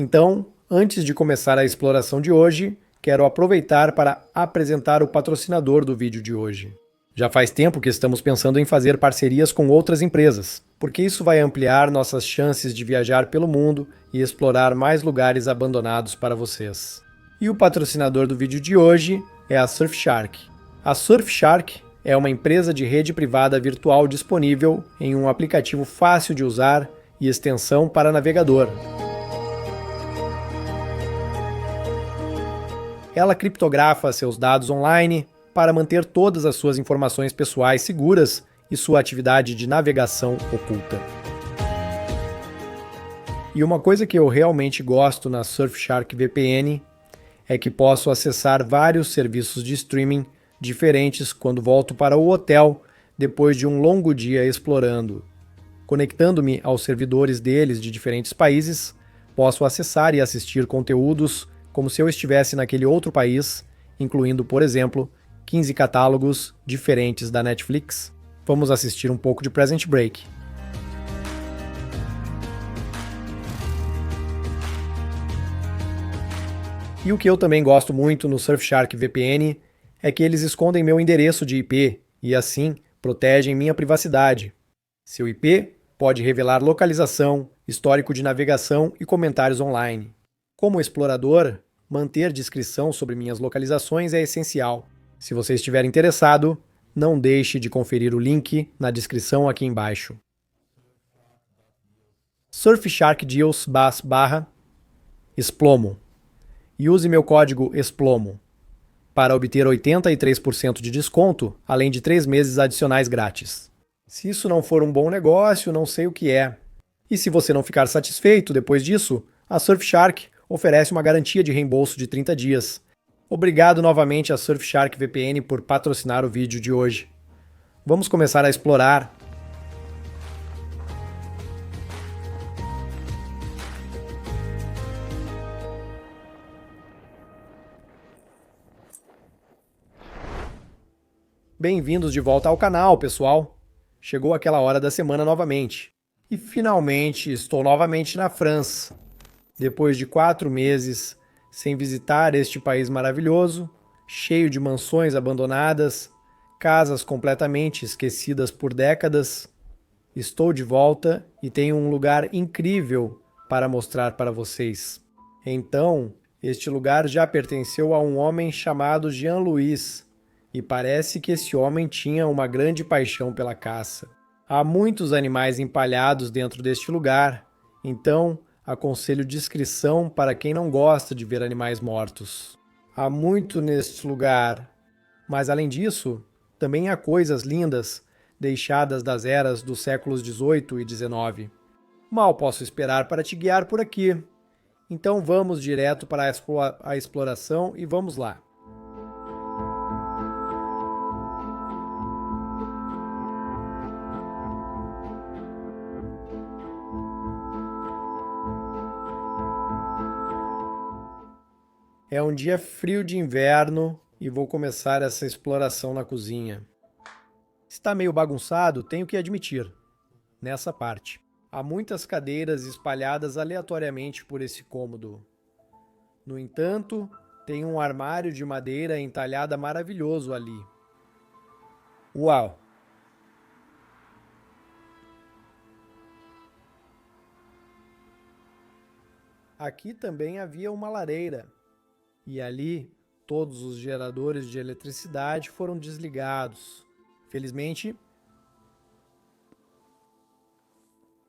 Então, antes de começar a exploração de hoje, quero aproveitar para apresentar o patrocinador do vídeo de hoje. Já faz tempo que estamos pensando em fazer parcerias com outras empresas, porque isso vai ampliar nossas chances de viajar pelo mundo e explorar mais lugares abandonados para vocês. E o patrocinador do vídeo de hoje é a Surfshark. A Surfshark é uma empresa de rede privada virtual disponível em um aplicativo fácil de usar e extensão para navegador. Ela criptografa seus dados online para manter todas as suas informações pessoais seguras e sua atividade de navegação oculta. E uma coisa que eu realmente gosto na Surfshark VPN é que posso acessar vários serviços de streaming diferentes quando volto para o hotel depois de um longo dia explorando. Conectando-me aos servidores deles de diferentes países, posso acessar e assistir conteúdos como se eu estivesse naquele outro país, incluindo, por exemplo, 15 catálogos diferentes da Netflix. Vamos assistir um pouco de Prison Break. E o que eu também gosto muito no Surfshark VPN é que eles escondem meu endereço de IP e, assim, protegem minha privacidade. Seu IP pode revelar localização, histórico de navegação e comentários online. Como explorador, manter discrição sobre minhas localizações é essencial. Se você estiver interessado, não deixe de conferir o link na descrição aqui embaixo. Surfshark Deals /Explomo e use meu código EXPLOMO para obter 83% de desconto, além de 3 meses adicionais grátis. Se isso não for um bom negócio, não sei o que é. E se você não ficar satisfeito depois disso, a Surfshark oferece uma garantia de reembolso de 30 dias. Obrigado novamente a Surfshark VPN por patrocinar o vídeo de hoje. Vamos começar a explorar. Bem-vindos de volta ao canal, pessoal! Chegou aquela hora da semana novamente. E finalmente estou novamente na França. Depois de 4 meses sem visitar este país maravilhoso, cheio de mansões abandonadas, casas completamente esquecidas por décadas, estou de volta e tenho um lugar incrível para mostrar para vocês. Então, este lugar já pertenceu a um homem chamado Jean-Louis, e parece que esse homem tinha uma grande paixão pela caça. Há muitos animais empalhados dentro deste lugar, então aconselho discrição para quem não gosta de ver animais mortos. Há muito neste lugar, mas além disso, também há coisas lindas deixadas das eras dos séculos XVIII e XIX. Mal posso esperar para te guiar por aqui. Então vamos direto para a exploração e vamos lá. É um dia frio de inverno e vou começar essa exploração na cozinha. Está meio bagunçado, tenho que admitir, nessa parte. Há muitas cadeiras espalhadas aleatoriamente por esse cômodo. No entanto, tem um armário de madeira entalhada maravilhoso ali. Uau! Aqui também havia uma lareira. E ali, todos os geradores de eletricidade foram desligados. Felizmente,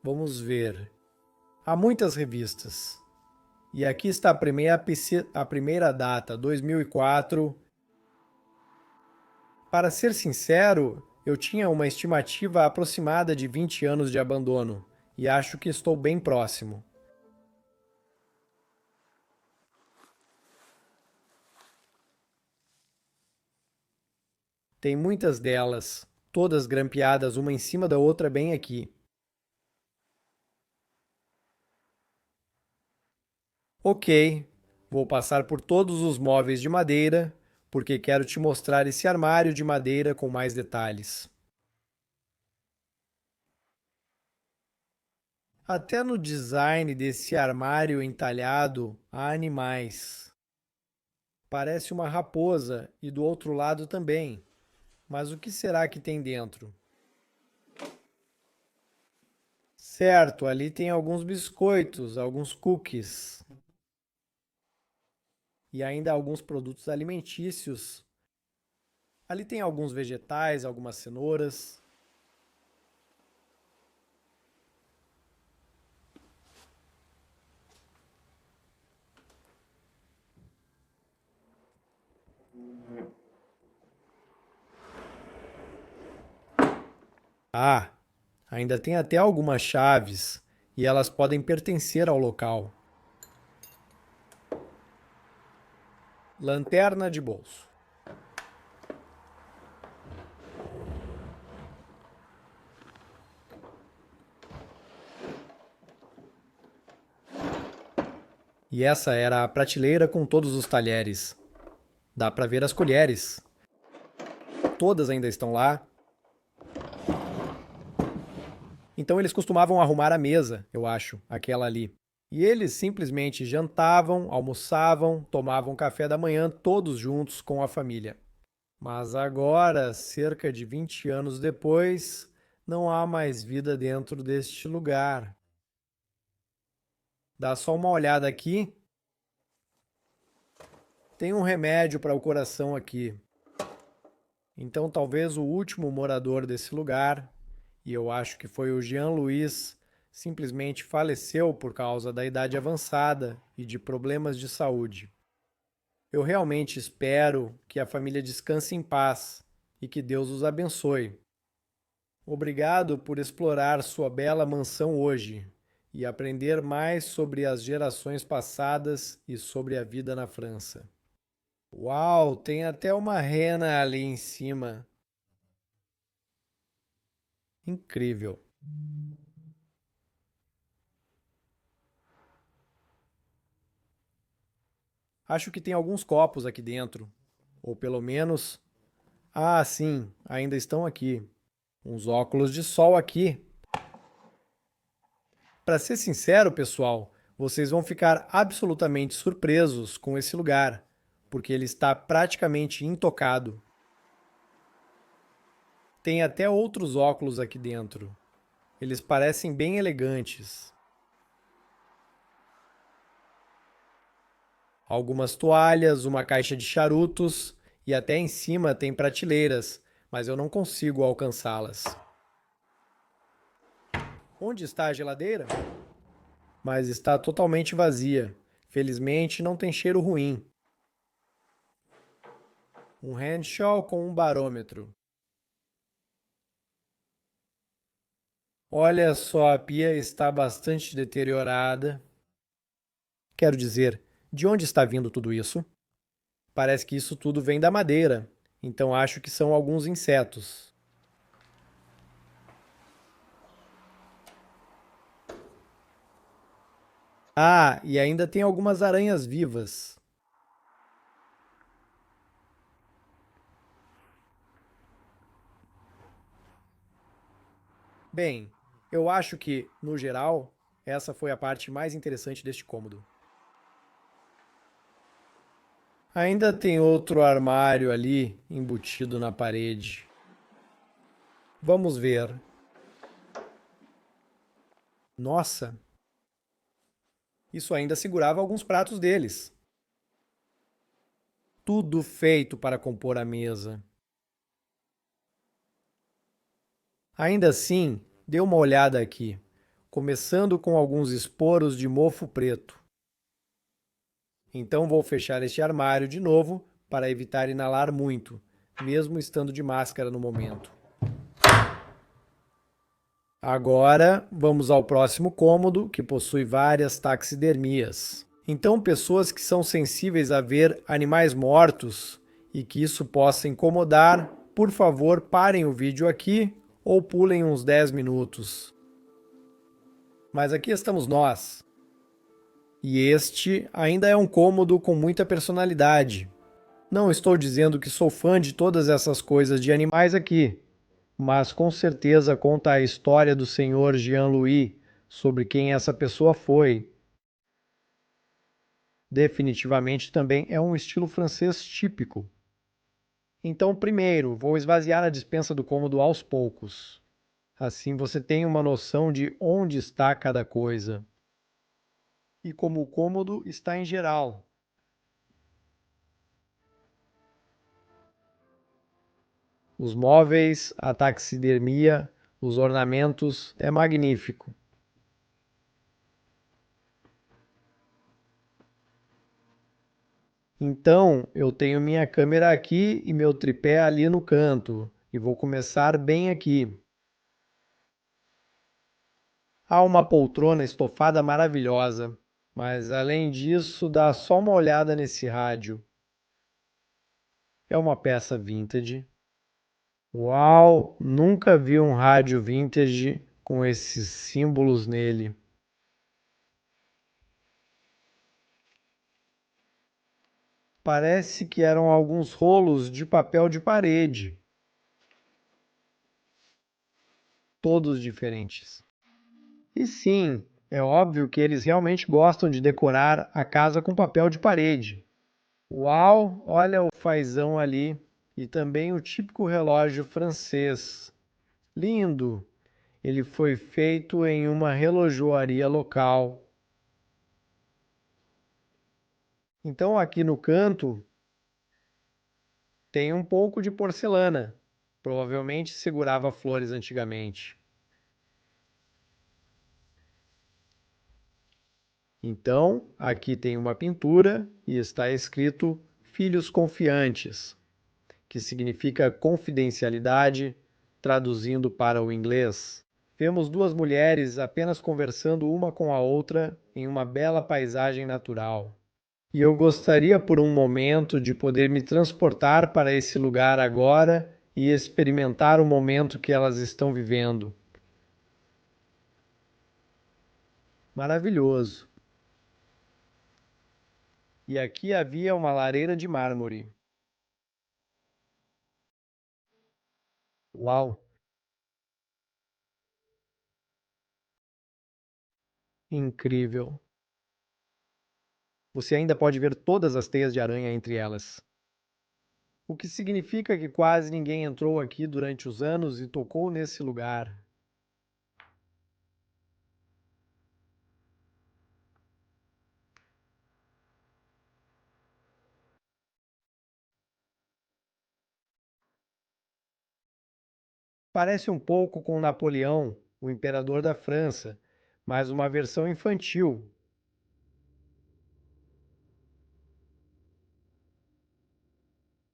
vamos ver. Há muitas revistas. E aqui está a primeira data, 2004. Para ser sincero, eu tinha uma estimativa aproximada de 20 anos de abandono, e acho que estou bem próximo. Tem muitas delas, todas grampeadas uma em cima da outra bem aqui. Ok, vou passar por todos os móveis de madeira, porque quero te mostrar esse armário de madeira com mais detalhes. Até no design desse armário entalhado há animais. Parece uma raposa e do outro lado também. Mas o que será que tem dentro? Certo, ali tem alguns biscoitos, alguns cookies e ainda alguns produtos alimentícios. Ali tem alguns vegetais, algumas cenouras. Ah, ainda tem até algumas chaves e elas podem pertencer ao local. Lanterna de bolso. E essa era a prateleira com todos os talheres. Dá para ver as colheres. Todas ainda estão lá. Então eles costumavam arrumar a mesa, eu acho, aquela ali. E eles simplesmente jantavam, almoçavam, tomavam café da manhã todos juntos com a família. Mas agora, cerca de 20 anos depois, não há mais vida dentro deste lugar. Dá só uma olhada aqui. Tem um remédio para o coração aqui. Então, talvez o último morador desse lugar, e eu acho que foi o Jean Louis, simplesmente faleceu por causa da idade avançada e de problemas de saúde. Eu realmente espero que a família descanse em paz e que Deus os abençoe. Obrigado por explorar sua bela mansão hoje e aprender mais sobre as gerações passadas e sobre a vida na França. Uau, tem até uma rena ali em cima. Incrível. Acho que tem alguns copos aqui dentro. Ou pelo menos. Ah, sim, ainda estão aqui. Uns óculos de sol aqui. Para ser sincero, pessoal, vocês vão ficar absolutamente surpresos com esse lugar, porque ele está praticamente intocado. Tem até outros óculos aqui dentro. Eles parecem bem elegantes. Algumas toalhas, uma caixa de charutos e até em cima tem prateleiras, mas eu não consigo alcançá-las. Onde está a geladeira? Mas está totalmente vazia. Felizmente não tem cheiro ruim. Um handshawl com um barômetro. Olha só, a pia está bastante deteriorada. Quero dizer, de onde está vindo tudo isso? Parece que isso tudo vem da madeira, então acho que são alguns insetos. Ah, e ainda tem algumas aranhas vivas. Bem, eu acho que, no geral, essa foi a parte mais interessante deste cômodo. Ainda tem outro armário ali embutido na parede. Vamos ver. Nossa, isso ainda segurava alguns pratos deles. Tudo feito para compor a mesa. Ainda assim, dê uma olhada aqui, começando com alguns esporos de mofo preto. Então vou fechar este armário de novo para evitar inalar muito, mesmo estando de máscara no momento. Agora vamos ao próximo cômodo, que possui várias taxidermias. Então, pessoas que são sensíveis a ver animais mortos e que isso possa incomodar, por favor, parem o vídeo aqui ou pulem uns 10 minutos. Mas aqui estamos nós. E este ainda é um cômodo com muita personalidade. Não estou dizendo que sou fã de todas essas coisas de animais aqui, mas com certeza conta a história do senhor Jean Louis, sobre quem essa pessoa foi. Definitivamente também é um estilo francês típico. Então, primeiro, vou esvaziar a despensa do cômodo aos poucos. Assim você tem uma noção de onde está cada coisa e como o cômodo está em geral. Os móveis, a taxidermia, os ornamentos, é magnífico. Então, eu tenho minha câmera aqui e meu tripé ali no canto, e vou começar bem aqui. Há uma poltrona estofada maravilhosa, mas além disso, dá só uma olhada nesse rádio. É uma peça vintage. Uau, nunca vi um rádio vintage com esses símbolos nele. Parece que eram alguns rolos de papel de parede, todos diferentes. E sim, é óbvio que eles realmente gostam de decorar a casa com papel de parede. Uau, olha o fazão ali e também o típico relógio francês. Lindo! Ele foi feito em uma relojoaria local. Então aqui no canto tem um pouco de porcelana. Provavelmente segurava flores antigamente. Então, aqui tem uma pintura e está escrito Filhos Confiantes, que significa confidencialidade, traduzindo para o inglês. Vemos duas mulheres apenas conversando uma com a outra em uma bela paisagem natural. E eu gostaria por um momento de poder me transportar para esse lugar agora e experimentar o momento que elas estão vivendo. Maravilhoso. E aqui havia uma lareira de mármore. Uau, incrível. Você ainda pode ver todas as teias de aranha entre elas. O que significa que quase ninguém entrou aqui durante os anos e tocou nesse lugar. Parece um pouco com Napoleão, o imperador da França, mas uma versão infantil.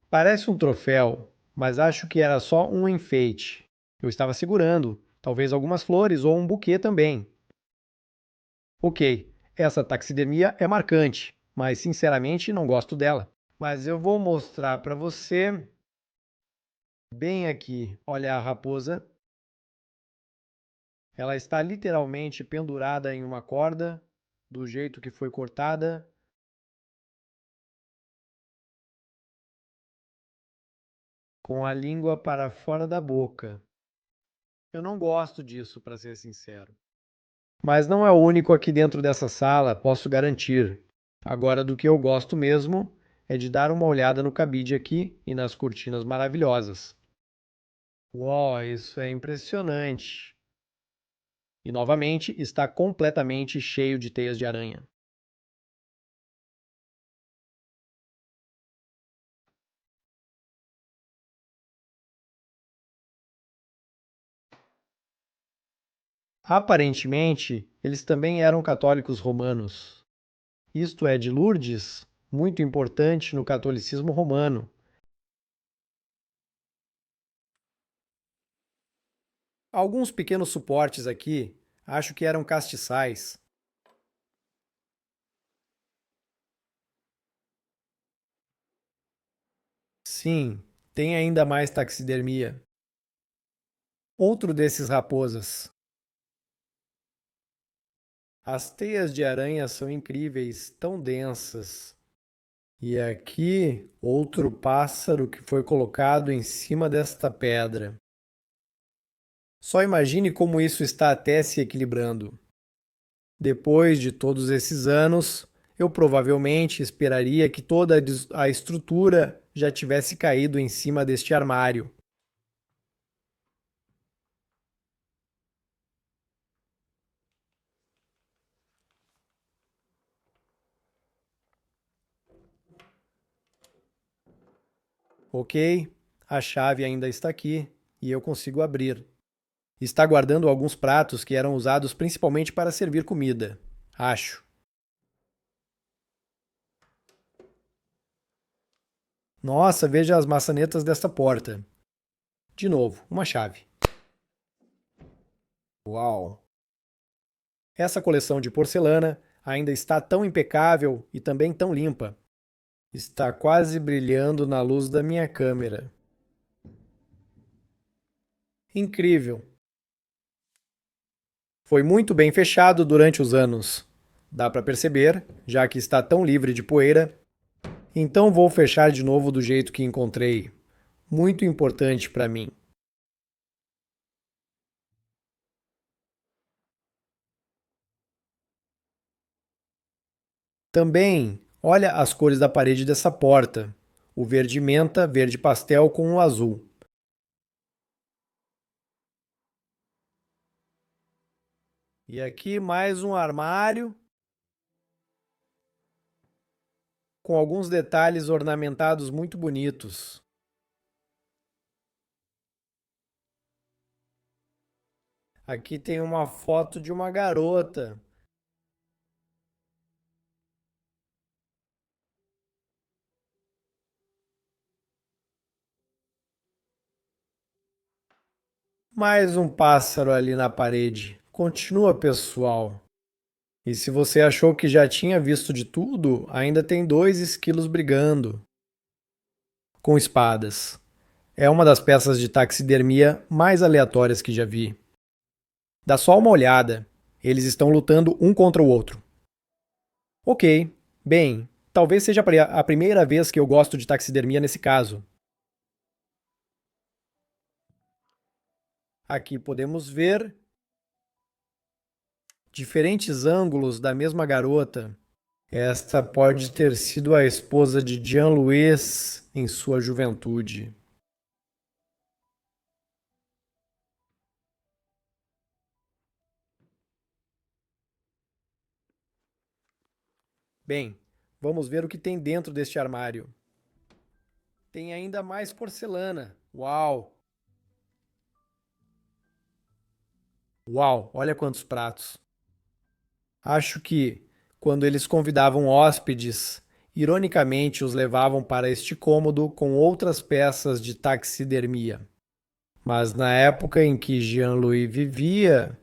Parece um troféu, mas acho que era só um enfeite. Eu estava segurando, talvez algumas flores ou um buquê também. Ok, essa taxidermia é marcante, mas sinceramente não gosto dela. Mas eu vou mostrar para você bem aqui. Olha a raposa. Ela está literalmente pendurada em uma corda, do jeito que foi cortada, com a língua para fora da boca. Eu não gosto disso, para ser sincero. Mas não é o único aqui dentro dessa sala, posso garantir. Agora, do que eu gosto mesmo é de dar uma olhada no cabide aqui e nas cortinas maravilhosas. Uau, isso é impressionante! E novamente está completamente cheio de teias de aranha. Aparentemente, eles também eram católicos romanos. Isto é de Lourdes, muito importante no catolicismo romano. Alguns pequenos suportes aqui, acho que eram castiçais. Sim, tem ainda mais taxidermia. Outro desses raposas. As teias de aranha são incríveis, tão densas. E aqui, outro pássaro que foi colocado em cima desta pedra. Só imagine como isso está até se equilibrando. Depois de todos esses anos, eu provavelmente esperaria que toda a estrutura já tivesse caído em cima deste armário. Ok, a chave ainda está aqui e eu consigo abrir. Está guardando alguns pratos que eram usados principalmente para servir comida. Acho. Nossa, veja as maçanetas desta porta. De novo, uma chave. Uau! Essa coleção de porcelana ainda está tão impecável e também tão limpa. Está quase brilhando na luz da minha câmera. Incrível! Foi muito bem fechado durante os anos. Dá para perceber, já que está tão livre de poeira. Então vou fechar de novo do jeito que encontrei. Muito importante para mim. Também, olha as cores da parede dessa porta. O verde menta, verde pastel com o azul. E aqui mais um armário com alguns detalhes ornamentados muito bonitos. Aqui tem uma foto de uma garota. Mais um pássaro ali na parede. Continua, pessoal. E se você achou que já tinha visto de tudo, ainda tem dois esquilos brigando com espadas. É uma das peças de taxidermia mais aleatórias que já vi. Dá só uma olhada. Eles estão lutando um contra o outro. Ok, bem, talvez seja a primeira vez que eu gosto de taxidermia nesse caso. Aqui podemos ver diferentes ângulos da mesma garota. Esta pode ter sido a esposa de Jean-Louis em sua juventude. Bem, vamos ver o que tem dentro deste armário. Tem ainda mais porcelana. Uau! Uau, olha quantos pratos. Acho que, quando eles convidavam hóspedes, ironicamente os levavam para este cômodo com outras peças de taxidermia. Mas na época em que Jean-Louis vivia,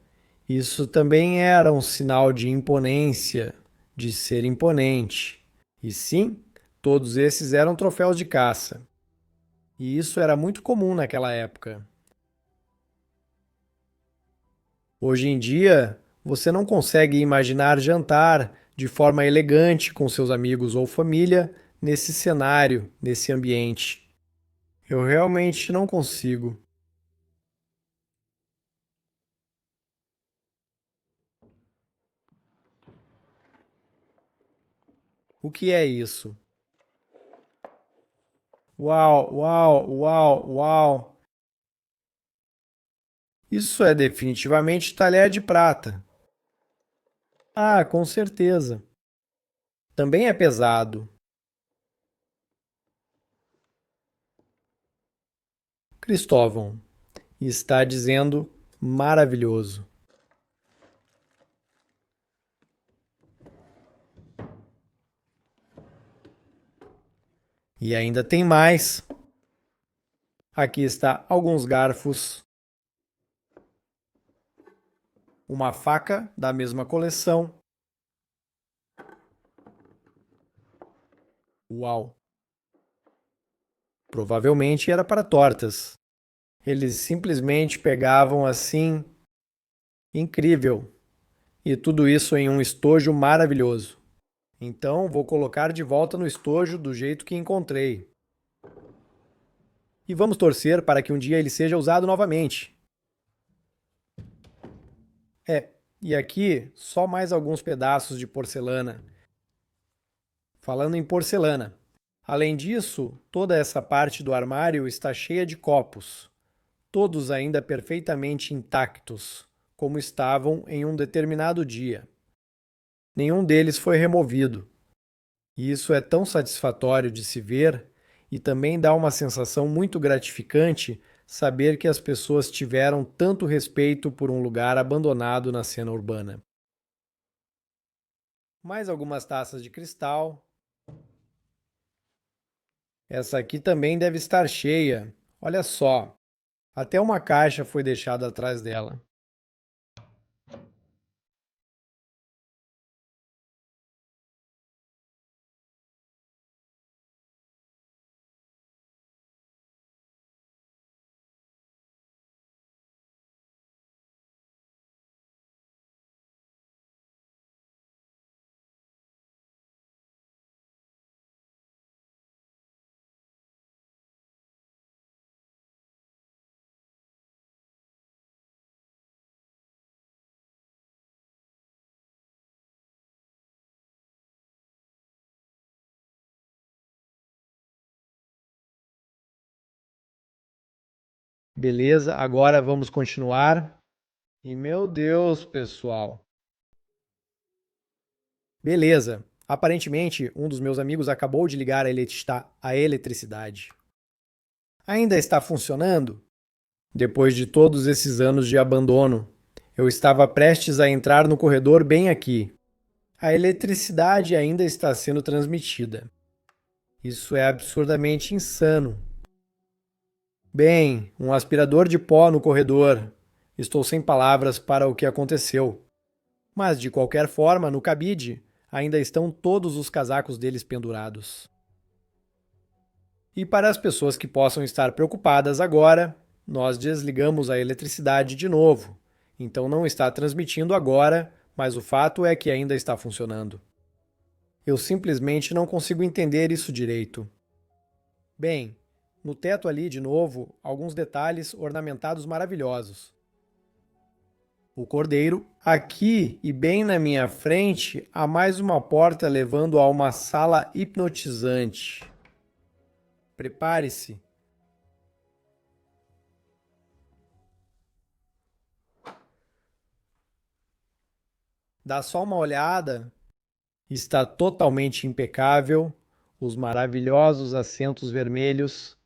isso também era um sinal de imponência, de ser imponente. E sim, todos esses eram troféus de caça. E isso era muito comum naquela época. Hoje em dia, você não consegue imaginar jantar de forma elegante com seus amigos ou família nesse cenário, nesse ambiente. Eu realmente não consigo. O que é isso? Uau, uau, uau, uau! Isso é definitivamente talher de prata. Ah, com certeza. Também é pesado. Cristóvão está dizendo maravilhoso. E ainda tem mais. Aqui está alguns garfos, uma faca da mesma coleção. Uau! Provavelmente era para tortas. Eles simplesmente pegavam assim. Incrível! E tudo isso em um estojo maravilhoso. Então vou colocar de volta no estojo do jeito que encontrei. E vamos torcer para que um dia ele seja usado novamente. É, E aqui, só mais alguns pedaços de porcelana. Falando em porcelana. Além disso, toda essa parte do armário está cheia de copos, todos ainda perfeitamente intactos, como estavam em um determinado dia. Nenhum deles foi removido. E isso é tão satisfatório de se ver e também dá uma sensação muito gratificante saber que as pessoas tiveram tanto respeito por um lugar abandonado na cena urbana. Mais algumas taças de cristal. Essa aqui também deve estar cheia. Olha só, até uma caixa foi deixada atrás dela. Beleza, agora vamos continuar. E meu Deus, pessoal. Beleza. Aparentemente, um dos meus amigos acabou de ligar a eletricidade. Ainda está funcionando? Depois de todos esses anos de abandono, eu estava prestes a entrar no corredor bem aqui. A eletricidade ainda está sendo transmitida. Isso é absurdamente insano. Bem, um aspirador de pó no corredor. Estou sem palavras para o que aconteceu. Mas, de qualquer forma, no cabide, ainda estão todos os casacos deles pendurados. E para as pessoas que possam estar preocupadas agora, nós desligamos a eletricidade de novo. Então não está transmitindo agora, mas o fato é que ainda está funcionando. Eu simplesmente não consigo entender isso direito. Bem, no teto ali, de novo, alguns detalhes ornamentados maravilhosos. O cordeiro. Aqui e bem na minha frente há mais uma porta levando a uma sala hipnotizante. Prepare-se. Dá só uma olhada. Está totalmente impecável. Os maravilhosos assentos vermelhos,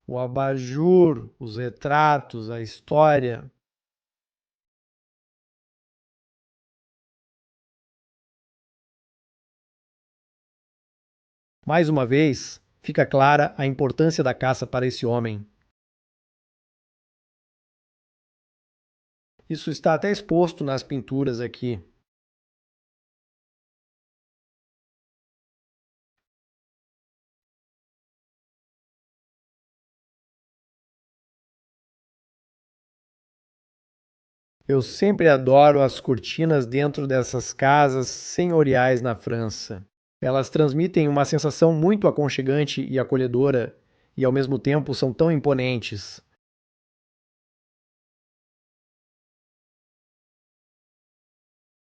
o abajur, os retratos, a história. Mais uma vez, fica clara a importância da caça para esse homem. Isso está até exposto nas pinturas aqui. Eu sempre adoro as cortinas dentro dessas casas senhoriais na França. Elas transmitem uma sensação muito aconchegante e acolhedora, e ao mesmo tempo são tão imponentes.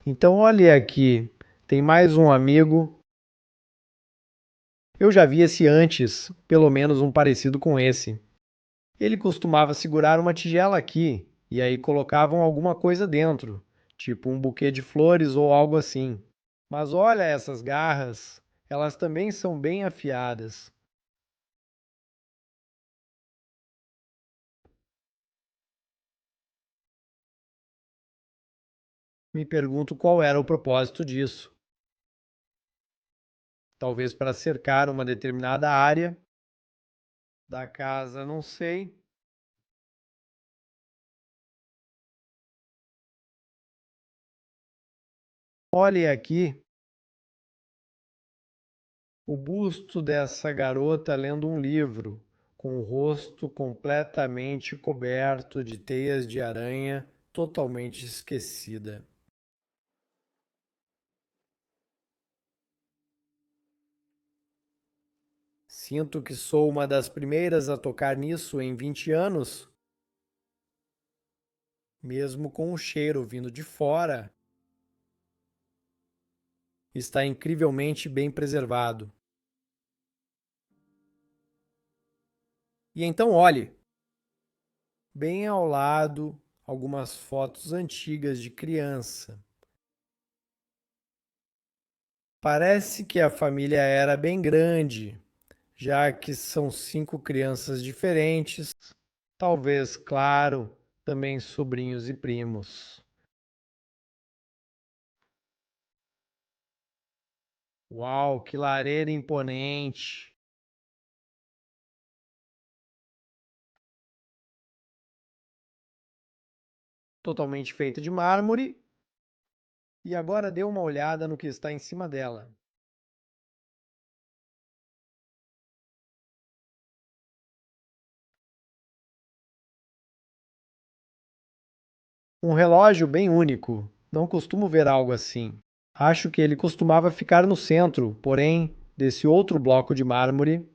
Então, olhe aqui, tem mais um amigo. Eu já vi esse antes, pelo menos um parecido com esse. Ele costumava segurar uma tigela aqui, e aí colocavam alguma coisa dentro, tipo um buquê de flores ou algo assim. Mas olha essas garras, elas também são bem afiadas. Me pergunto qual era o propósito disso. Talvez para cercar uma determinada área da casa, não sei. Olhe aqui o busto dessa garota lendo um livro, com o rosto completamente coberto de teias de aranha, totalmente esquecida. Sinto que sou uma das primeiras a tocar nisso em 20 anos, Mesmo com o cheiro vindo de fora, está incrivelmente bem preservado. E então olhe, bem ao lado, algumas fotos antigas de criança. Parece que a família era bem grande, já que são 5 crianças diferentes, talvez, claro, também sobrinhos e primos. Uau, que lareira imponente! Totalmente feita de mármore. E agora dê uma olhada no que está em cima dela. Um relógio bem único. Não costumo ver algo assim. Acho que ele costumava ficar no centro, porém, desse outro bloco de mármore.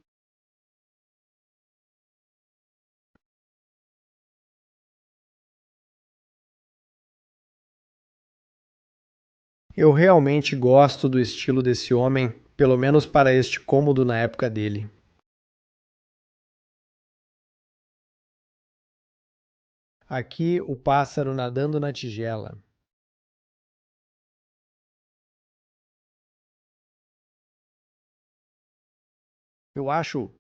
Eu realmente gosto do estilo desse homem, pelo menos para este cômodo na época dele. Aqui o pássaro nadando na tigela. Eu acho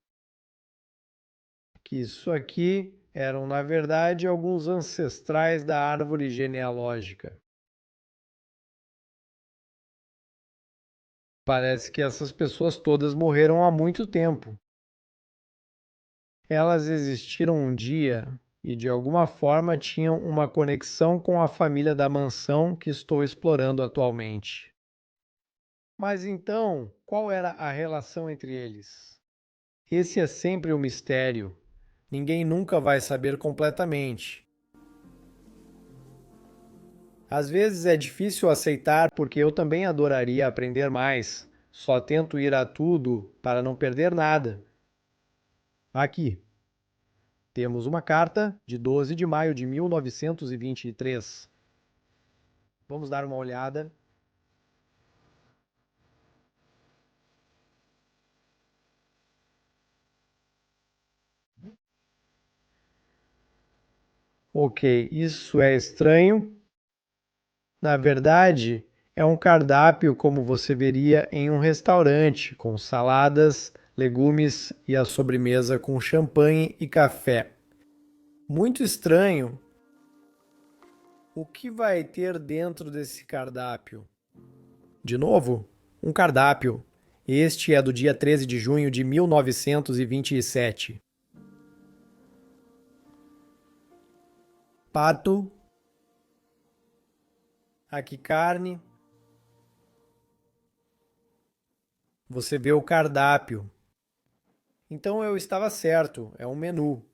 que isso aqui eram, na verdade, alguns ancestrais da árvore genealógica. Parece que essas pessoas todas morreram há muito tempo. Elas existiram um dia e de alguma forma tinham uma conexão com a família da mansão que estou explorando atualmente. Mas então, qual era a relação entre eles? Esse é sempre um mistério. Ninguém nunca vai saber completamente. Às vezes é difícil aceitar porque eu também adoraria aprender mais. Só tento ir a tudo para não perder nada. Aqui temos uma carta de 12 de maio de 1923. Vamos dar uma olhada. Ok, isso é estranho. Na verdade, é um cardápio como você veria em um restaurante, com saladas, legumes e a sobremesa com champanhe e café. Muito estranho. O que vai ter dentro desse cardápio? De novo, um cardápio. Este é do dia 13 de junho de 1927. Pato, aqui carne. Você vê o cardápio. Então eu estava certo, é um menu.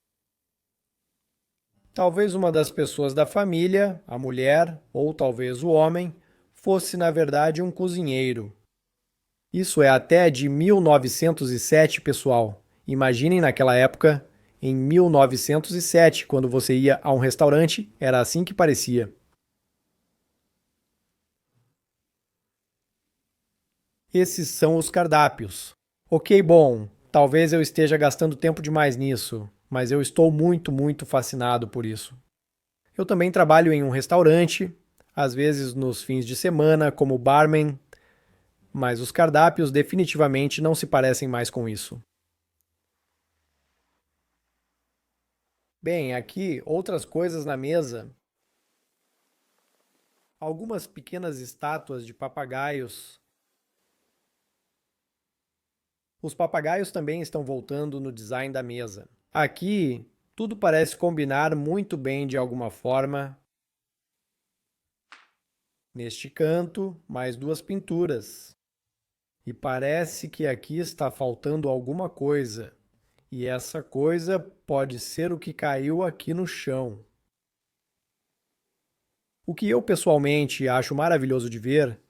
Talvez uma das pessoas da família, a mulher ou talvez o homem, fosse na verdade um cozinheiro. Isso é até de 1907, pessoal. Imaginem naquela época, em 1907, quando você ia a um restaurante, era assim que parecia. Esses são os cardápios. Ok, bom, talvez eu esteja gastando tempo demais nisso, mas eu estou muito fascinado por isso. Eu também trabalho em um restaurante, às vezes nos fins de semana, como barman, mas os cardápios definitivamente não se parecem mais com isso. Bem, aqui outras coisas na mesa. Algumas pequenas estátuas de papagaios. Os papagaios também estão voltando no design da mesa. Aqui, tudo parece combinar muito bem de alguma forma. Neste canto, mais duas pinturas. E parece que aqui está faltando alguma coisa. E essa coisa pode ser o que caiu aqui no chão. O que eu pessoalmente acho maravilhoso de ver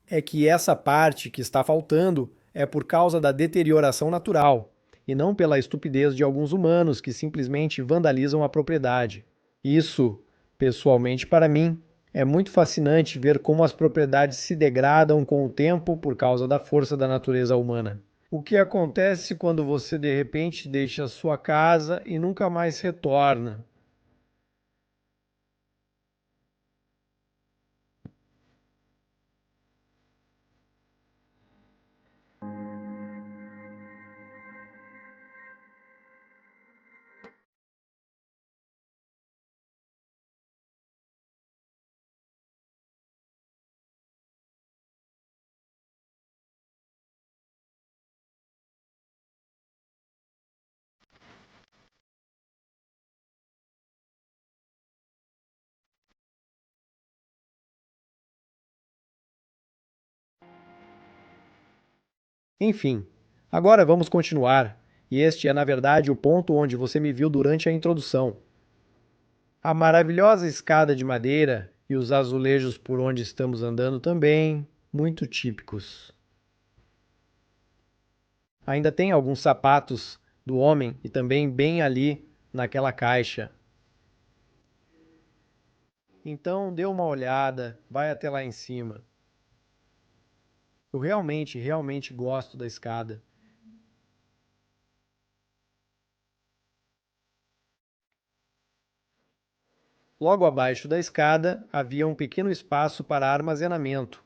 é que essa parte que está faltando é por causa da deterioração natural e não pela estupidez de alguns humanos que simplesmente vandalizam a propriedade. Isso Pessoalmente, para mim, é muito fascinante ver como as propriedades se degradam com o tempo por causa da força da natureza humana. O que acontece quando você de repente deixa a sua casa e nunca mais retorna? Enfim, agora vamos continuar. E este é, na verdade, o ponto onde você me viu durante a introdução. A maravilhosa escada de madeira e os azulejos por onde estamos andando também, muito típicos. Ainda tem alguns sapatos do homem e também bem ali naquela caixa. Então dê uma olhada, vai até lá em cima. Eu realmente gosto da escada. Logo abaixo da escada havia um pequeno espaço para armazenamento.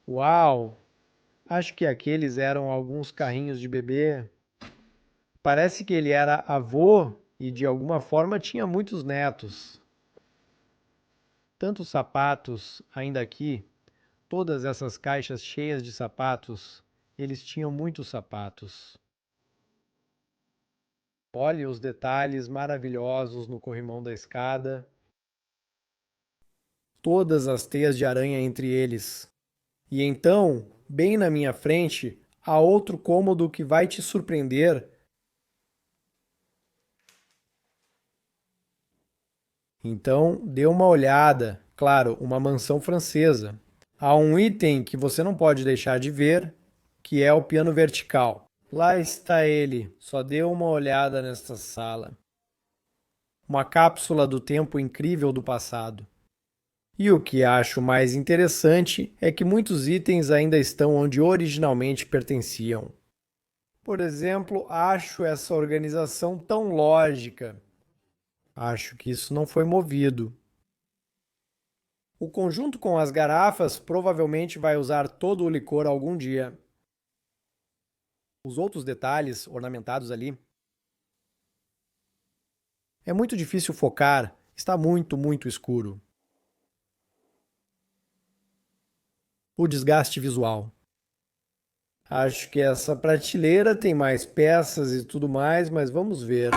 Uau! Acho que aqueles eram alguns carrinhos de bebê. Parece que ele era avô e de alguma forma tinha muitos netos. Tantos sapatos ainda aqui, todas essas caixas cheias de sapatos, eles tinham muitos sapatos. Olhe os detalhes maravilhosos no corrimão da escada, todas as teias de aranha entre eles. E então, bem na minha frente, há outro cômodo que vai te surpreender. Então, dê uma olhada. Claro, uma mansão francesa. Há um item que você não pode deixar de ver, que é o piano vertical. Lá está ele. Só dê uma olhada nesta sala. Uma cápsula do tempo incrível do passado. E o que acho mais interessante é que muitos itens ainda estão onde originalmente pertenciam. Por exemplo, acho essa organização tão lógica. Acho que isso não foi movido. O conjunto com as garrafas provavelmente vai usar todo o licor algum dia. Os outros detalhes ornamentados ali. É muito difícil focar, está muito escuro. O desgaste visual. Acho que essa prateleira tem mais peças e tudo mais, mas vamos ver.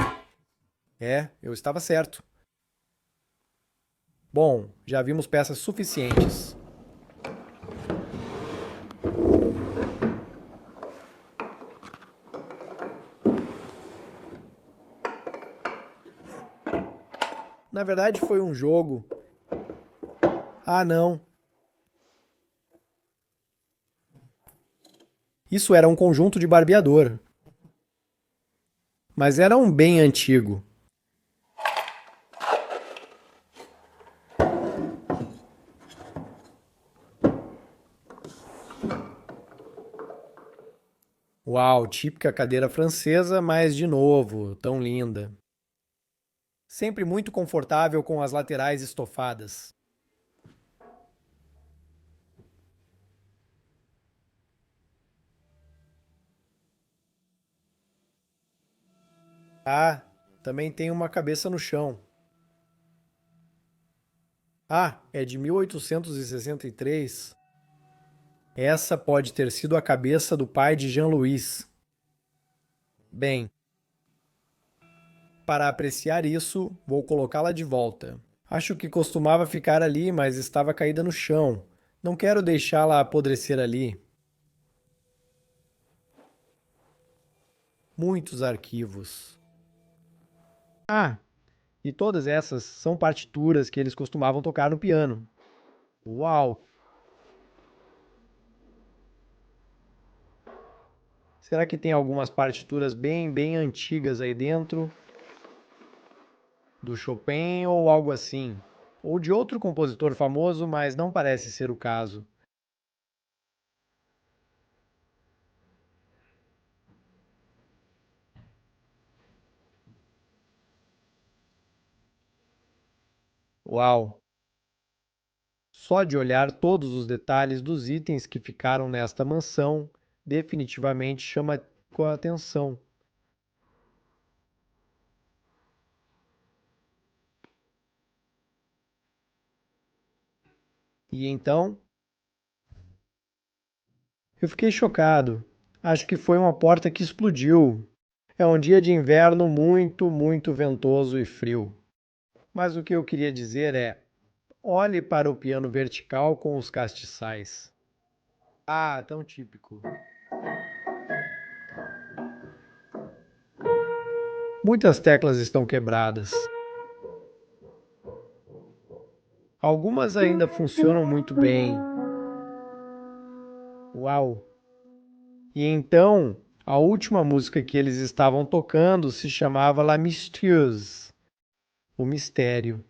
É, eu estava certo. Bom, já vimos peças suficientes. Na verdade, foi um jogo. Ah, não. Isso era um conjunto de barbeador. Mas era um bem antigo. Uau, típica cadeira francesa, mas de novo, tão linda. Sempre muito confortável com as laterais estofadas. Ah, também tem uma cabeça no chão. Ah, é de 1863. Essa pode ter sido a cabeça do pai de Jean-Louis. Bem, para apreciar isso, vou colocá-la de volta. Acho que costumava ficar ali, mas estava caída no chão. Não quero deixá-la apodrecer ali. Muitos arquivos. Ah, e todas essas são partituras que eles costumavam tocar no piano. Uau! Será que tem algumas partituras bem antigas aí dentro? do Chopin ou algo assim, ou de outro compositor famoso, mas não parece ser o caso. Uau! Só de olhar todos os detalhes dos itens que ficaram nesta mansão, definitivamente chama a atenção. E então, eu fiquei chocado. Acho que foi uma porta que explodiu. É um dia de inverno muito, muito ventoso e frio. Mas o que eu queria dizer é: olhe para o piano vertical com os castiçais. Ah, tão típico. Muitas teclas estão quebradas. Algumas ainda funcionam muito bem. Uau! E então, a última música que eles estavam tocando se chamava La Mystérieuse, o mistério.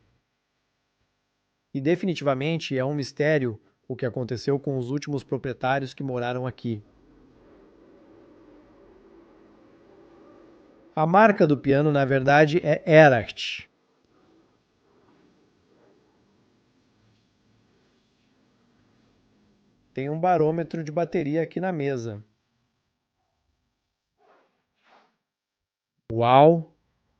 E definitivamente é um mistério o que aconteceu com os últimos proprietários que moraram aqui. A marca do piano, na verdade, é Erhardt. Tem um barômetro de bateria aqui na mesa. Uau!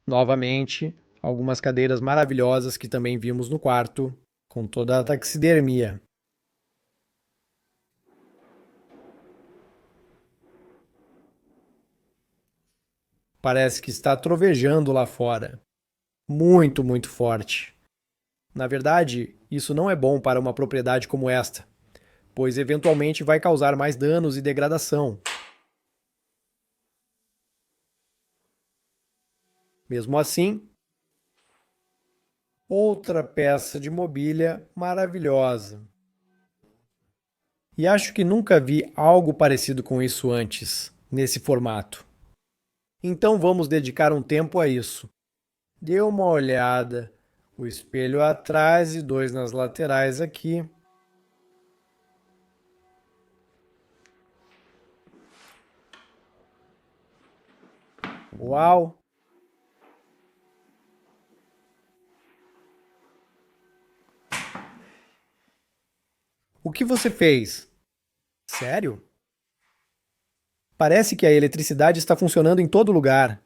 Novamente, algumas cadeiras maravilhosas que também vimos no quarto, com toda a taxidermia. Parece que está trovejando lá fora. Muito, muito forte. Na verdade, isso não é bom para uma propriedade como esta, pois eventualmente vai causar mais danos e degradação. Mesmo assim, outra peça de mobília maravilhosa. E acho que nunca vi algo parecido com isso antes, nesse formato. Então vamos dedicar um tempo a isso. Dê uma olhada. O espelho atrás e dois nas laterais aqui. Uau! O que você fez? Sério? Parece que a eletricidade está funcionando em todo lugar.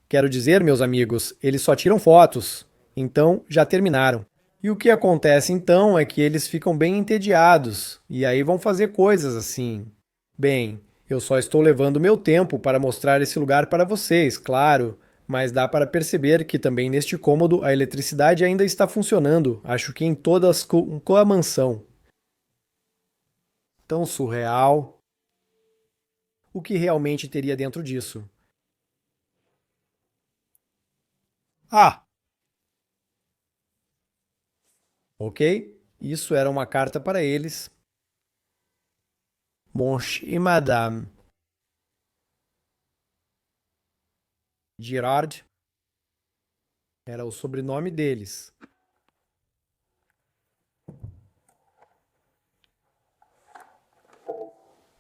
Quero dizer, meus amigos, eles só tiram fotos. Então, já terminaram. E o que acontece então é que eles ficam bem entediados e aí vão fazer coisas assim. Bem, eu só estou levando meu tempo para mostrar esse lugar para vocês, claro, mas dá para perceber que também neste cômodo a eletricidade ainda está funcionando, acho que em com a mansão. Tão surreal. O que realmente teria dentro disso? Ah, ok. Isso era uma carta para eles. Monsieur e Madame Girard era o sobrenome deles.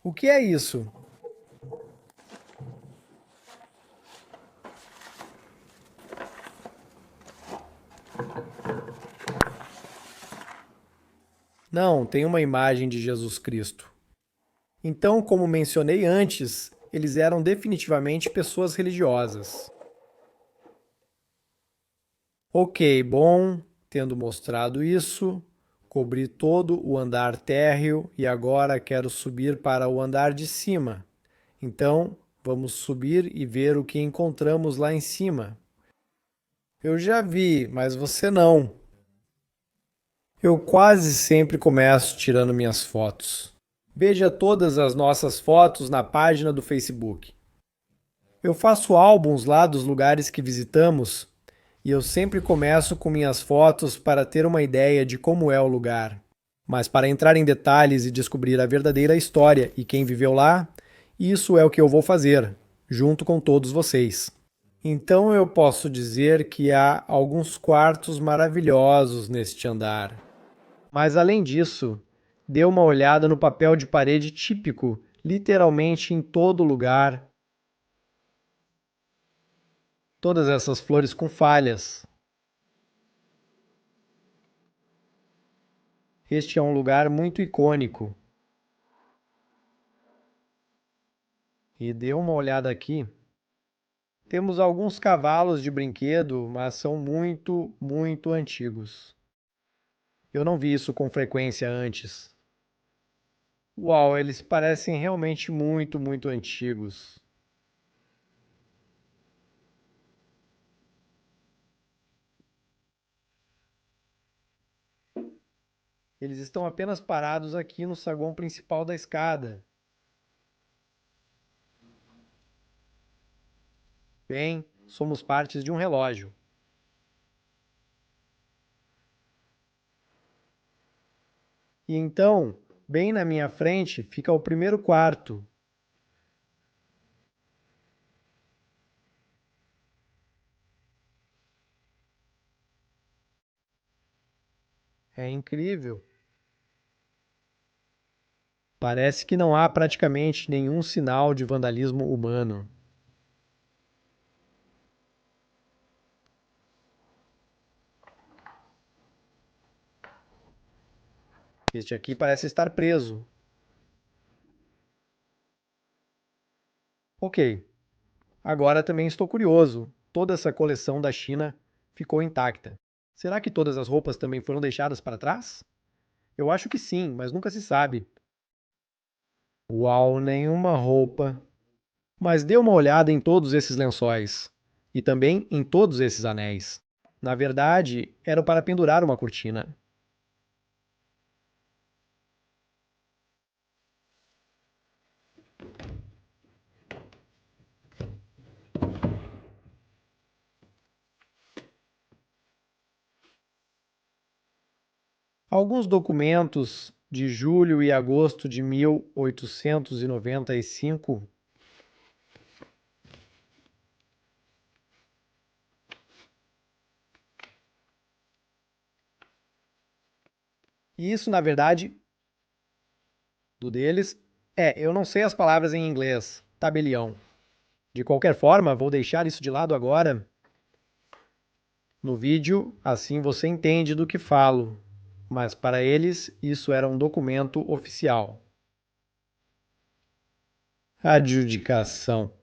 O que é isso? Não, tem uma imagem de Jesus Cristo. Então, como mencionei antes, eles eram definitivamente pessoas religiosas. Ok, bom, tendo mostrado isso, cobri todo o andar térreo e agora quero subir para o andar de cima. Então, vamos subir e ver o que encontramos lá em cima. Eu já vi, mas você não. Eu quase sempre começo tirando minhas fotos. Veja todas as nossas fotos na página do Facebook. Eu faço álbuns lá dos lugares que visitamos e eu sempre começo com minhas fotos para ter uma ideia de como é o lugar. Mas para entrar em detalhes e descobrir a verdadeira história e quem viveu lá, isso é o que eu vou fazer, junto com todos vocês. Então eu posso dizer que há alguns quartos maravilhosos neste andar. Mas além disso, dê uma olhada no papel de parede típico, literalmente em todo lugar. Todas essas flores com falhas. Este é um lugar muito icônico. E dê uma olhada aqui. Temos alguns cavalos de brinquedo, mas são muito, muito antigos. Eu não vi isso com frequência antes. Uau, eles parecem realmente muito, muito antigos. Eles estão apenas parados aqui no saguão principal da escada. Bem, somos partes de um relógio. E então, bem na minha frente, fica o primeiro quarto. É incrível. Parece que não há praticamente nenhum sinal de vandalismo humano. Este aqui parece estar preso. Ok, agora também estou curioso. Toda essa coleção da China ficou intacta. Será que todas as roupas também foram deixadas para trás? Eu acho que sim, mas nunca se sabe. Uau, nenhuma roupa. Mas dê uma olhada em todos esses lençóis. E também em todos esses anéis. Na verdade, eram para pendurar uma cortina. Alguns documentos de julho e agosto de 1895. E isso, na verdade, do deles, eu não sei as palavras em inglês. Tabelião. De qualquer forma, vou deixar isso de lado agora no vídeo, assim você entende do que falo. Mas para eles, isso era um documento oficial. Adjudicação.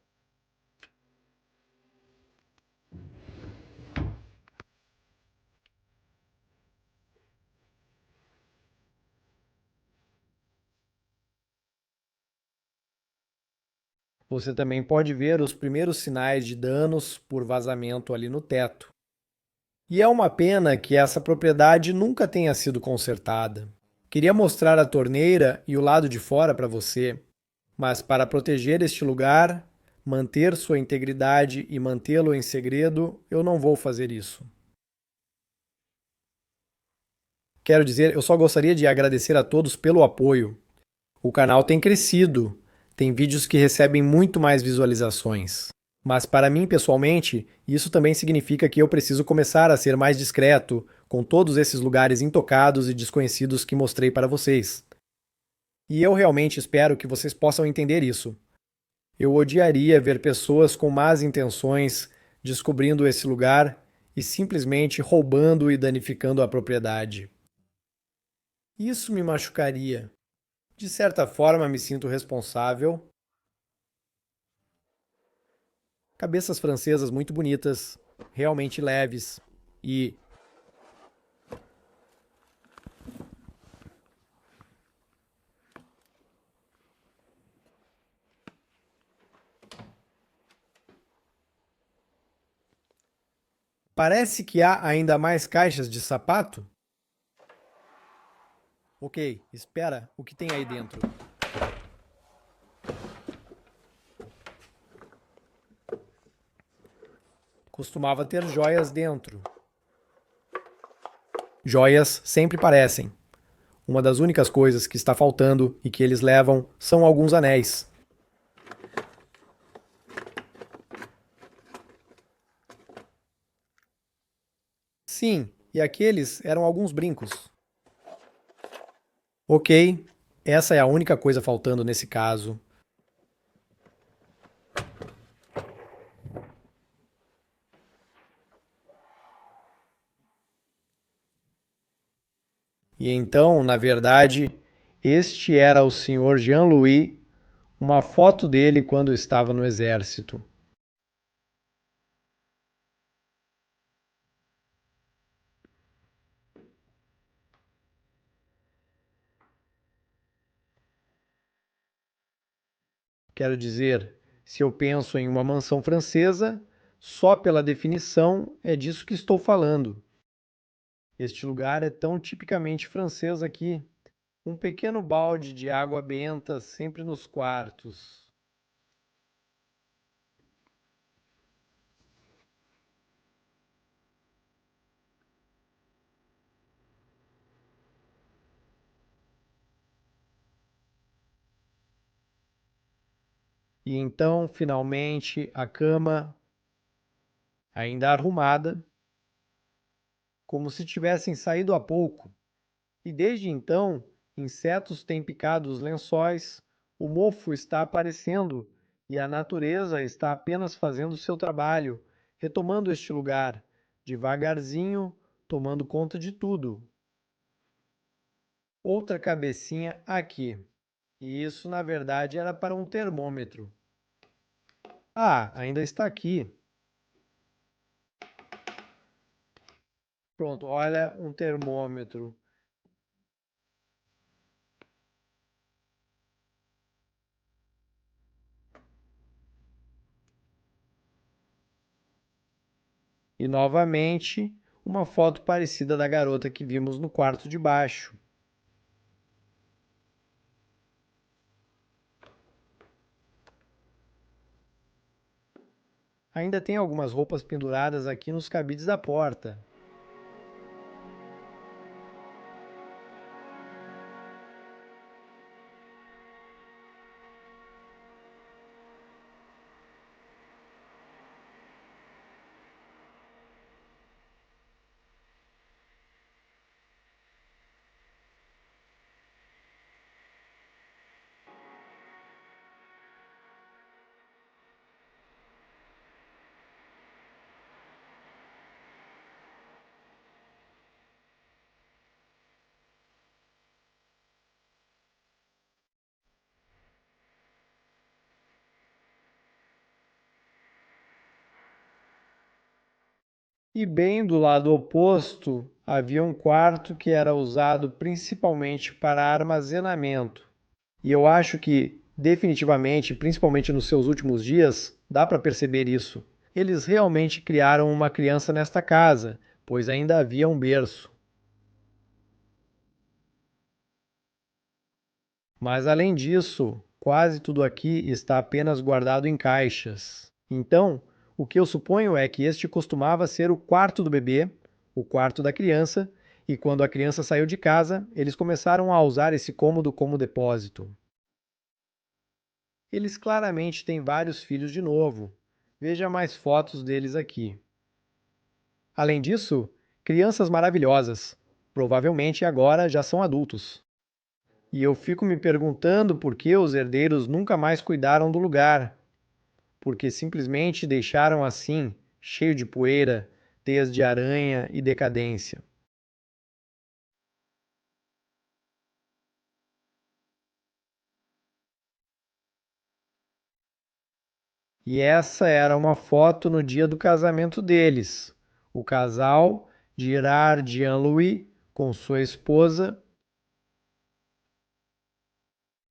Você também pode ver os primeiros sinais de danos por vazamento ali no teto. E é uma pena que essa propriedade nunca tenha sido consertada. Queria mostrar a torneira e o lado de fora para você, mas para proteger este lugar, manter sua integridade e mantê-lo em segredo, eu não vou fazer isso. Quero dizer, eu só gostaria de agradecer a todos pelo apoio. O canal tem crescido, tem vídeos que recebem muito mais visualizações. Mas para mim, pessoalmente, isso também significa que eu preciso começar a ser mais discreto com todos esses lugares intocados e desconhecidos que mostrei para vocês. E eu realmente espero que vocês possam entender isso. Eu odiaria ver pessoas com más intenções descobrindo esse lugar e simplesmente roubando e danificando a propriedade. Isso me machucaria. De certa forma, me sinto responsável. Cabeças francesas muito bonitas, realmente leves e parece que há ainda mais caixas de sapato? Ok, espera, o que tem aí dentro? Costumava ter joias dentro. Joias sempre parecem. Uma das únicas coisas que está faltando e que eles levam são alguns anéis. Sim, e aqueles eram alguns brincos. Ok, essa é a única coisa faltando nesse caso. E então, na verdade, este era o Sr. Jean-Louis, uma foto dele quando estava no exército. Quero dizer, se eu penso em uma mansão francesa, só pela definição é disso que estou falando. Este lugar é tão tipicamente francês aqui. Um pequeno balde de água benta sempre nos quartos. E então, finalmente, a cama, ainda arrumada, como se tivessem saído há pouco. E desde então, insetos têm picado os lençóis, o mofo está aparecendo e a natureza está apenas fazendo seu trabalho, retomando este lugar, devagarzinho, tomando conta de tudo. Outra cabecinha aqui. E isso, na verdade, era para um termômetro. Ah, ainda está aqui. Pronto, olha um termômetro. E novamente, uma foto parecida da garota que vimos no quarto de baixo. Ainda tem algumas roupas penduradas aqui nos cabides da porta. E bem do lado oposto havia um quarto que era usado principalmente para armazenamento. E eu acho que, definitivamente, principalmente nos seus últimos dias, dá para perceber isso. Eles realmente criaram uma criança nesta casa, pois ainda havia um berço. Mas além disso, quase tudo aqui está apenas guardado em caixas. Então, o que eu suponho é que este costumava ser o quarto do bebê, o quarto da criança, e quando a criança saiu de casa, eles começaram a usar esse cômodo como depósito. Eles claramente têm vários filhos de novo. Veja mais fotos deles aqui. Além disso, crianças maravilhosas. Provavelmente agora já são adultos. E eu fico me perguntando por que os herdeiros nunca mais cuidaram do lugar. Porque simplesmente deixaram assim, cheio de poeira, teias de aranha e decadência. E essa era uma foto no dia do casamento deles. O casal Girard Jean-Louis com sua esposa.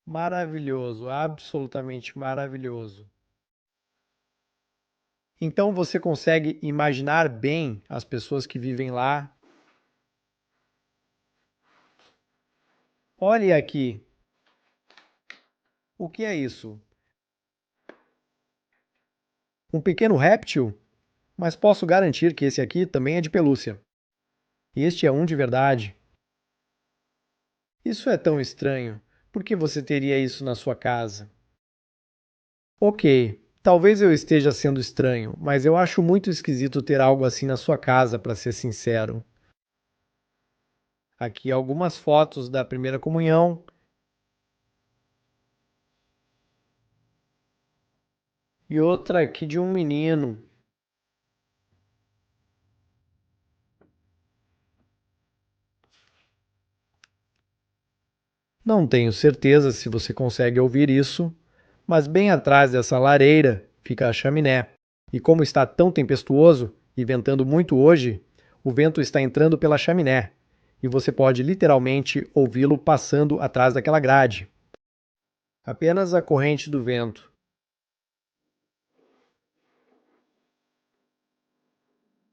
Maravilhoso, absolutamente maravilhoso. Então você consegue imaginar bem as pessoas que vivem lá. Olhe aqui, o que é isso? Um pequeno réptil? Mas posso garantir que esse aqui também é de pelúcia. Este é um de verdade. Isso é tão estranho. Por que você teria isso na sua casa? Ok, Talvez eu esteja sendo estranho, mas eu acho muito esquisito ter algo assim na sua casa, para ser sincero. Aqui algumas fotos da primeira comunhão e outra aqui de um menino. Não tenho certeza se você consegue ouvir isso, mas bem atrás dessa lareira fica a chaminé. E como está tão tempestuoso e ventando muito hoje, o vento está entrando pela chaminé e você pode literalmente ouvi-lo passando atrás daquela grade. Apenas a corrente do vento.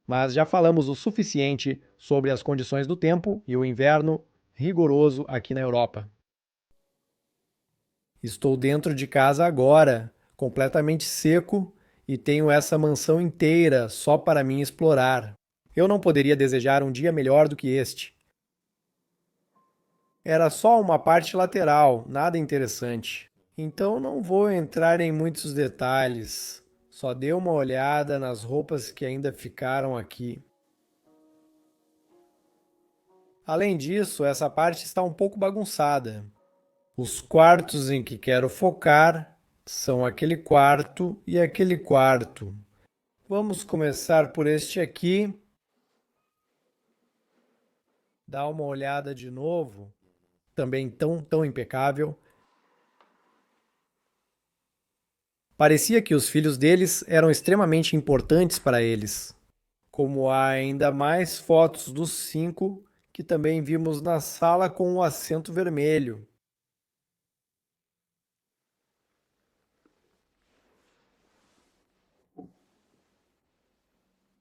Mas já falamos o suficiente sobre as condições do tempo e o inverno rigoroso aqui na Europa. Estou dentro de casa agora, completamente seco, e tenho essa mansão inteira só para mim explorar. Eu não poderia desejar um dia melhor do que este. Era só uma parte lateral, nada interessante. Então não vou entrar em muitos detalhes. Só dê uma olhada nas roupas que ainda ficaram aqui. Além disso, essa parte está um pouco bagunçada. Os quartos em que quero focar são aquele quarto e aquele quarto. Vamos começar por este aqui. Dá uma olhada de novo. Também tão impecável. Parecia que os filhos deles eram extremamente importantes para eles. Como há ainda mais fotos dos 5 que também vimos na sala com o assento vermelho.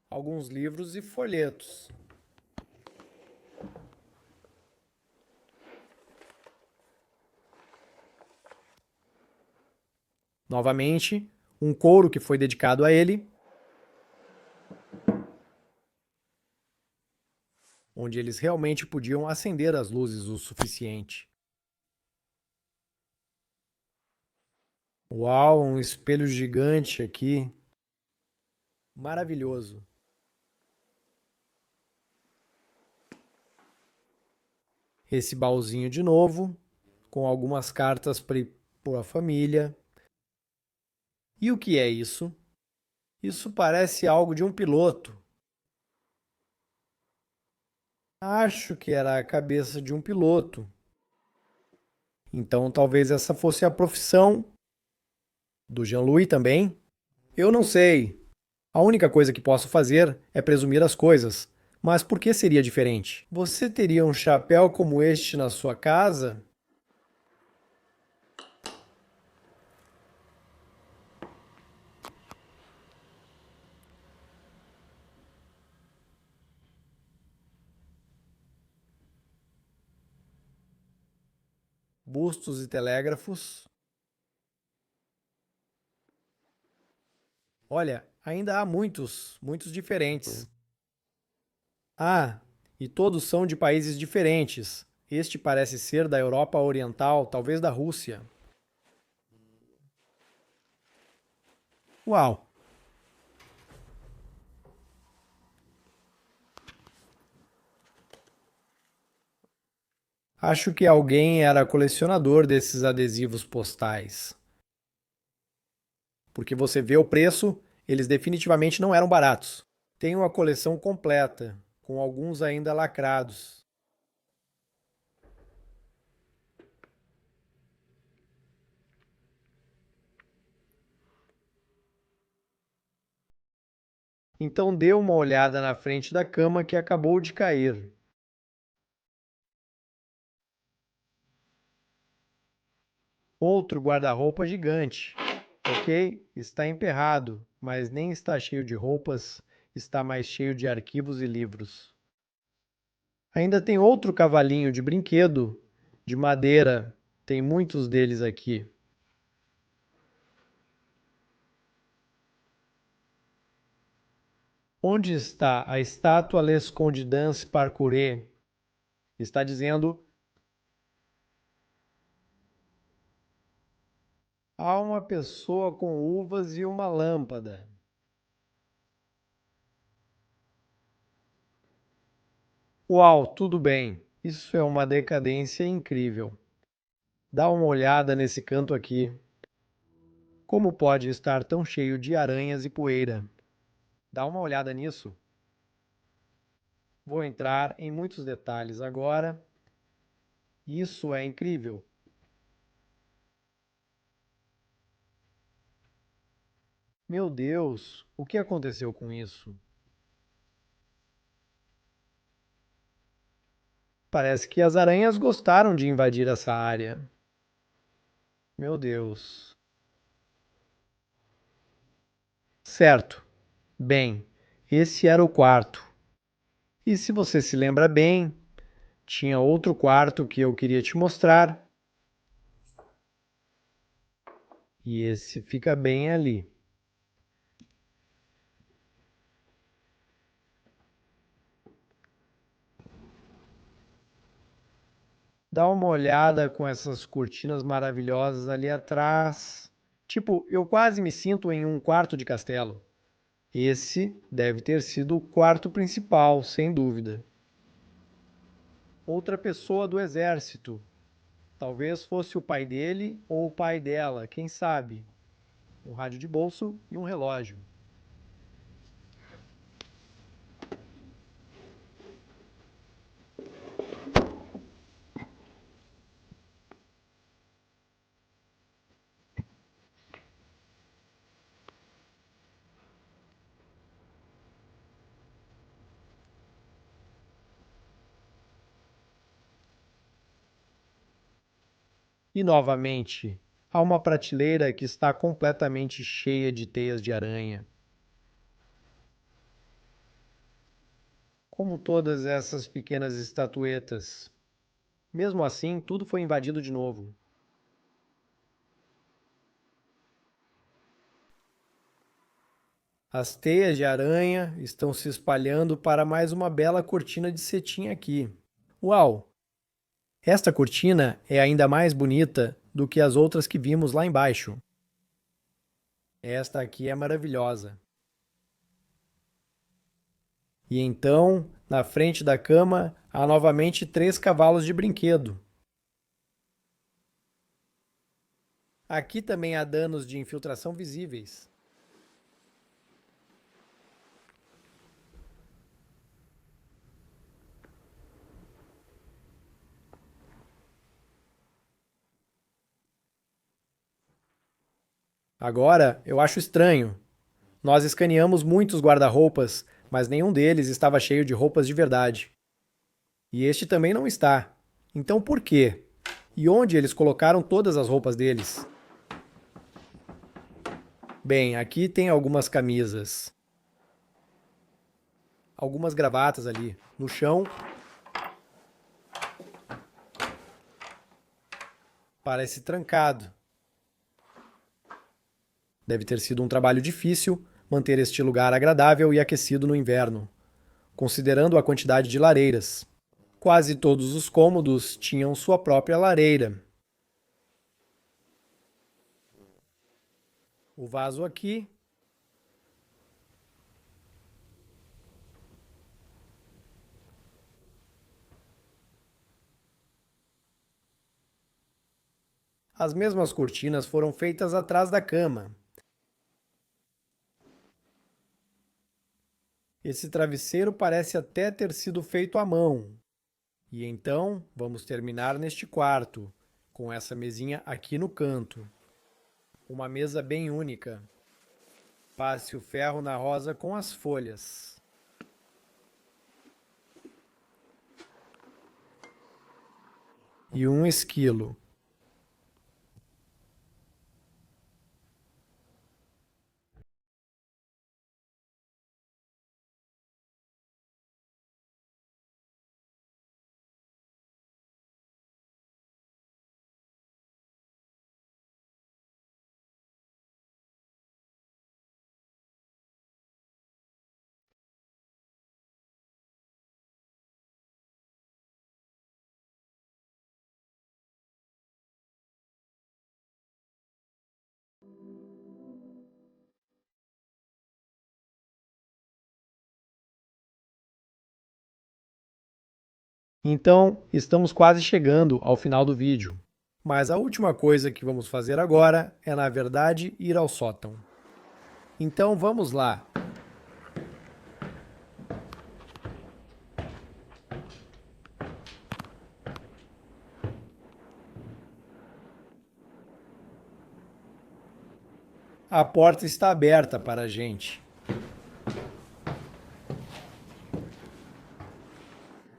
Alguns livros e folhetos. Novamente, um couro que foi dedicado a ele, onde eles realmente podiam acender as luzes o suficiente. Uau, um espelho gigante aqui. Maravilhoso. Esse baúzinho de novo, com algumas cartas para a família. E o que é isso? Isso parece algo de um piloto. Acho que era a cabeça de um piloto. Então talvez essa fosse a profissão do Jean-Louis também. Eu não sei. A única coisa que posso fazer é presumir as coisas. Mas por que seria diferente? Você teria um chapéu como este na sua casa? Bustos e telégrafos. Olha, ainda há muitos diferentes. Ah, e todos são de países diferentes. Este parece ser da Europa Oriental, talvez da Rússia. Uau! Acho que alguém era colecionador desses adesivos postais. Porque você vê o preço, eles definitivamente não eram baratos. Tenho a coleção completa, com alguns ainda lacrados. Então dê uma olhada na frente da cama que acabou de cair. Outro guarda-roupa gigante. Ok, está emperrado, mas nem está cheio de roupas, está mais cheio de arquivos e livros. Ainda tem outro cavalinho de brinquedo, de madeira, tem muitos deles aqui. Onde está a estátua L'Escondidance Parcourée? Está dizendo Há uma pessoa com uvas e uma lâmpada. Uau, tudo bem. Isso é uma decadência incrível. Dá uma olhada nesse canto aqui. Como pode estar tão cheio de aranhas e poeira? Dá uma olhada nisso. Vou entrar em muitos detalhes agora. Isso é incrível. Meu Deus, o que aconteceu com isso? Parece que as aranhas gostaram de invadir essa área. Meu Deus. Certo. Bem, esse era o quarto. E se você se lembra bem, tinha outro quarto que eu queria te mostrar. E esse fica bem ali. Dá uma olhada com essas cortinas maravilhosas ali atrás. Tipo, eu quase me sinto em um quarto de castelo. Esse deve ter sido o quarto principal, sem dúvida. Outra pessoa do exército. Talvez fosse o pai dele ou o pai dela, quem sabe? Um rádio de bolso e um relógio. E novamente, há uma prateleira que está completamente cheia de teias de aranha. Como todas essas pequenas estatuetas. Mesmo assim, tudo foi invadido de novo. As teias de aranha estão se espalhando para mais uma bela cortina de cetim aqui. Uau! Esta cortina é ainda mais bonita do que as outras que vimos lá embaixo. Esta aqui é maravilhosa. E então, na frente da cama, há novamente 3 cavalos de brinquedo. Aqui também há danos de infiltração visíveis. Agora, eu acho estranho. Nós escaneamos muitos guarda-roupas, mas nenhum deles estava cheio de roupas de verdade. E este também não está. Então por quê? E onde eles colocaram todas as roupas deles? Bem, aqui tem algumas camisas, algumas gravatas ali. No chão, parece trancado. Deve ter sido um trabalho difícil manter este lugar agradável e aquecido no inverno, considerando a quantidade de lareiras. Quase todos os cômodos tinham sua própria lareira. O vaso aqui. As mesmas cortinas foram feitas atrás da cama. Esse travesseiro parece até ter sido feito à mão. E então, vamos terminar neste quarto, com essa mesinha aqui no canto. Uma mesa bem única. Passe o ferro na rosa com as folhas. E um esquilo. Então, estamos quase chegando ao final do vídeo. Mas a última coisa que vamos fazer agora é, na verdade, ir ao sótão. Então, vamos lá. A porta está aberta para a gente.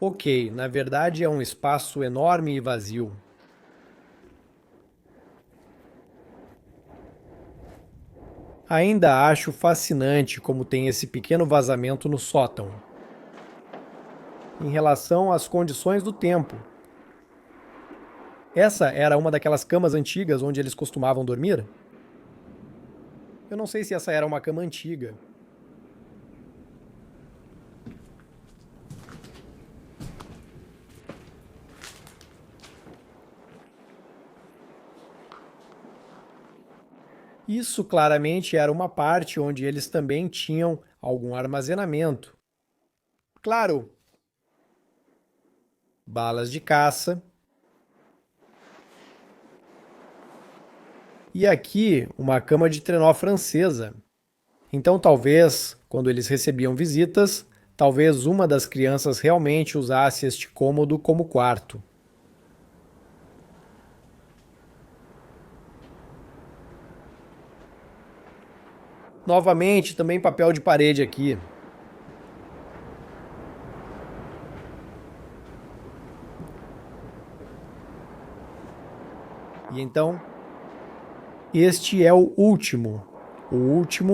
Ok, na verdade é um espaço enorme e vazio. Ainda acho fascinante como tem esse pequeno vazamento no sótão. Em relação às condições do tempo. Essa era uma daquelas camas antigas onde eles costumavam dormir? Eu não sei se essa era uma cama antiga. Isso claramente era uma parte onde eles também tinham algum armazenamento. Claro, balas de caça. E aqui, uma cama de trenó francesa. Então, talvez, quando eles recebiam visitas, talvez uma das crianças realmente usasse este cômodo como quarto. Novamente, também papel de parede aqui. E então, este é o último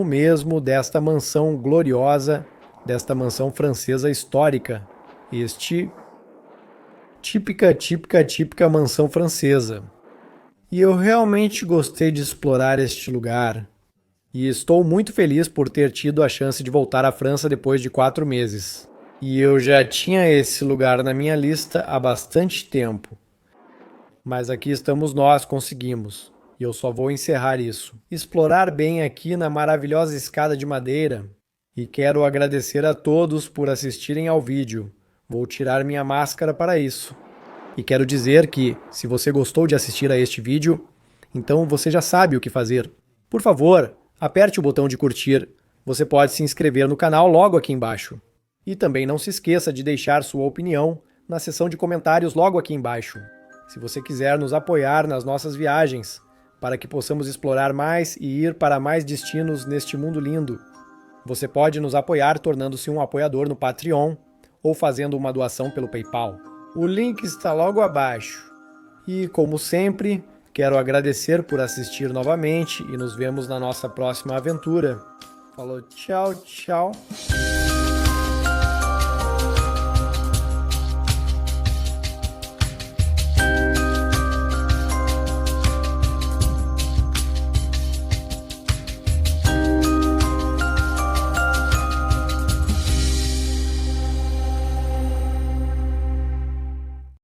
mesmo desta mansão gloriosa, desta mansão francesa histórica. Típica mansão francesa. E eu realmente gostei de explorar este lugar. E estou muito feliz por ter tido a chance de voltar à França depois de 4 meses. E eu já tinha esse lugar na minha lista há bastante tempo. Mas aqui estamos nós, conseguimos. E eu só vou encerrar isso. Explorar bem aqui na maravilhosa escada de madeira. E quero agradecer a todos por assistirem ao vídeo. Vou tirar minha máscara para isso. E quero dizer que, se você gostou de assistir a este vídeo, então você já sabe o que fazer. Por favor, aperte o botão de curtir. Você pode se inscrever no canal logo aqui embaixo. E também não se esqueça de deixar sua opinião na seção de comentários logo aqui embaixo. Se você quiser nos apoiar nas nossas viagens, para que possamos explorar mais e ir para mais destinos neste mundo lindo, você pode nos apoiar tornando-se um apoiador no Patreon ou fazendo uma doação pelo PayPal. O link está logo abaixo. E, como sempre, quero agradecer por assistir novamente e nos vemos na nossa próxima aventura. Falou, tchau, tchau.